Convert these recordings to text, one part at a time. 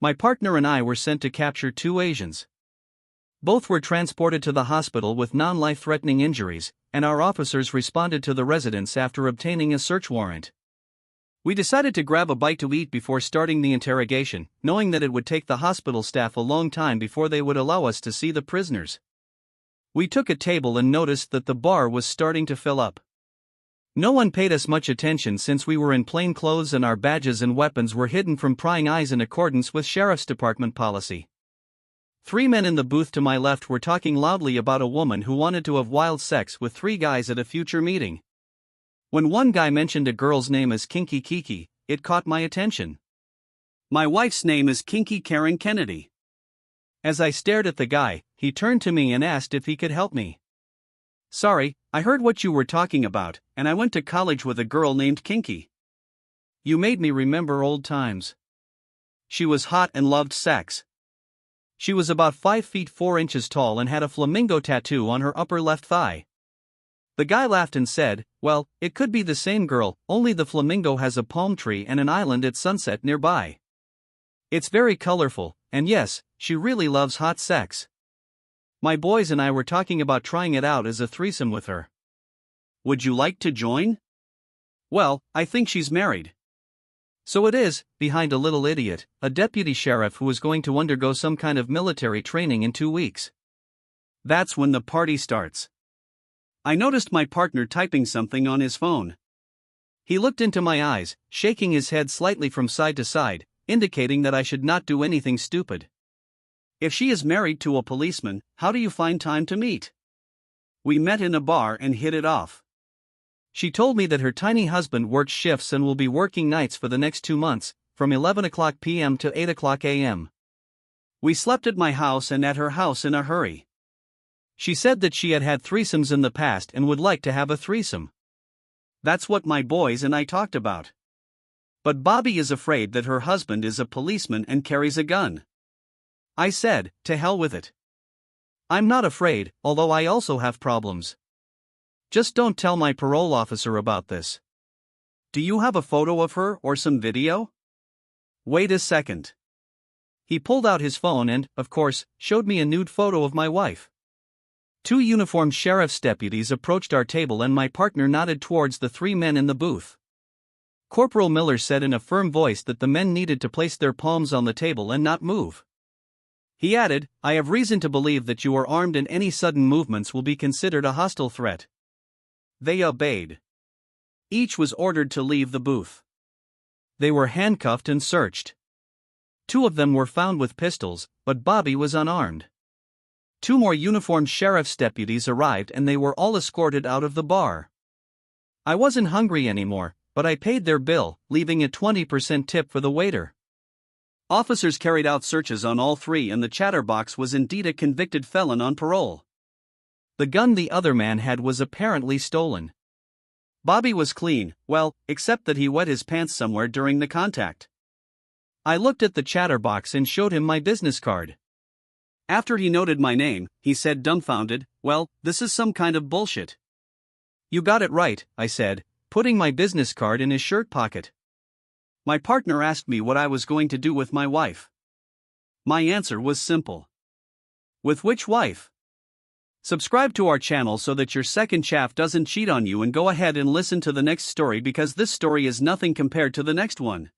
My partner and I were sent to capture two Asians. Both were transported to the hospital with non-life-threatening injuries, and our officers responded to the residence after obtaining a search warrant. We decided to grab a bite to eat before starting the interrogation, knowing that it would take the hospital staff a long time before they would allow us to see the prisoners. We took a table and noticed that the bar was starting to fill up. No one paid us much attention since we were in plain clothes and our badges and weapons were hidden from prying eyes in accordance with Sheriff's Department policy. 3 men in the booth to my left were talking loudly about a woman who wanted to have wild sex with 3 guys at a future meeting. When one guy mentioned a girl's name as Kinky Kiki, it caught my attention. My wife's name is Kinky Karen Kennedy. As I stared at the guy, he turned to me and asked if he could help me. Sorry, I heard what you were talking about, and I went to college with a girl named Kinky. You made me remember old times. She was hot and loved sex. She was about 5 feet 4 inches tall and had a flamingo tattoo on her upper left thigh. The guy laughed and said, "Well, it could be the same girl, only the flamingo has a palm tree and an island at sunset nearby. It's very colorful, and yes, she really loves hot sex. My boys and I were talking about trying it out as a threesome with her. Would you like to join? Well, I think she's married." So it is, behind a little idiot, a deputy sheriff who is going to undergo some kind of military training in 2 weeks. That's when the party starts. I noticed my partner typing something on his phone. He looked into my eyes, shaking his head slightly from side to side, indicating that I should not do anything stupid. If she is married to a policeman, how do you find time to meet? We met in a bar and hit it off. She told me that her tiny husband works shifts and will be working nights for the next 2 months, from 11 p.m. to 8 a.m. We slept at my house and at her house in a hurry. She said that she had had threesomes in the past and would like to have a threesome. That's what my boys and I talked about. But Bobby is afraid that her husband is a policeman and carries a gun. I said, to hell with it. I'm not afraid, although I also have problems. Just don't tell my parole officer about this. Do you have a photo of her or some video? Wait a second. He pulled out his phone and, of course, showed me a nude photo of my wife. 2 uniformed sheriff's deputies approached our table and my partner nodded towards the 3 men in the booth. Corporal Miller said in a firm voice that the men needed to place their palms on the table and not move. He added, "I have reason to believe that you are armed and any sudden movements will be considered a hostile threat." They obeyed. Each was ordered to leave the booth. They were handcuffed and searched. 2 of them were found with pistols, but Bobby was unarmed. 2 more uniformed sheriff's deputies arrived and they were all escorted out of the bar. I wasn't hungry anymore, but I paid their bill, leaving a 20% tip for the waiter. Officers carried out searches on all 3 and the chatterbox was indeed a convicted felon on parole. The gun the other man had was apparently stolen. Bobby was clean, well, except that he wet his pants somewhere during the contact. I looked at the chatterbox and showed him my business card. After he noted my name, he said dumbfounded, "Well, this is some kind of bullshit." "You got it right," I said, putting my business card in his shirt pocket. My partner asked me what I was going to do with my wife. My answer was simple. With which wife? Subscribe to our channel so that your second chaff doesn't cheat on you, and go ahead and listen to the next story because this story is nothing compared to the next one.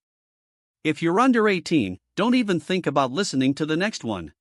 If you're under 18, don't even think about listening to the next one.